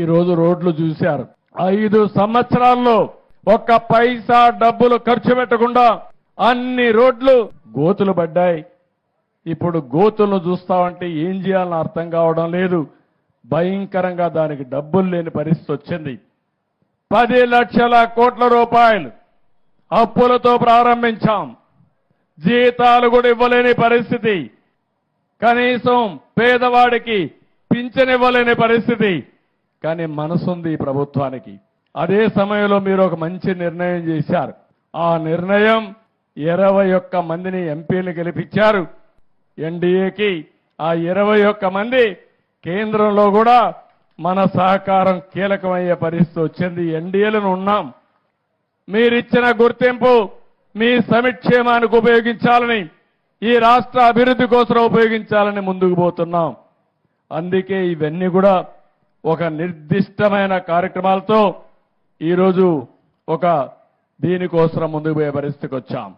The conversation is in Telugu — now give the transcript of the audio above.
ఈరోజు రోడ్లు చూశారు. 5 సంవత్సరాల్లో ఒక్క పైసా డబ్బులు ఖర్చు పెట్టకుండా అన్ని రోడ్లు గోతులు పడ్డాయి. ఇప్పుడు గోతులను చూస్తామంటే ఏం చేయాలని అర్థం కావడం లేదు. భయంకరంగా దానికి డబ్బులు లేని పరిస్థితి వచ్చింది. 10 లక్షల కోట్ల రూపాయలు అప్పులతో ప్రారంభించాం. జీతాలు కూడా ఇవ్వలేని పరిస్థితి. కనీసం పేదవాడికి పింఛన్ ఇవ్వలేని పరిస్థితి. కానీ మనసుంది ఈ ప్రభుత్వానికి. అదే సమయంలో మీరు ఒక మంచి నిర్ణయం చేశారు. ఆ నిర్ణయం 21 మందిని ఎంపీలు గెలిపించారు ఎన్డీఏకి. ఆ 21 మంది కేంద్రంలో కూడా మన సహకారం కీలకమయ్యే పరిస్థితి వచ్చింది. ఎన్డీఏలను ఉన్నాం. మీరిచ్చిన గుర్తింపు మీ సంక్షేమానికి ఉపయోగించాలని, ఈ రాష్ట్ర అభివృద్ధి కోసం ఉపయోగించాలని ముందుకు పోతున్నాం. అందుకే ఇవన్నీ కూడా ఒక నిర్దిష్టమైన కార్యక్రమాలతో ఈరోజు ఒక దీనికోసం ముందుకు పోయే పరిస్థితికి వచ్చాం.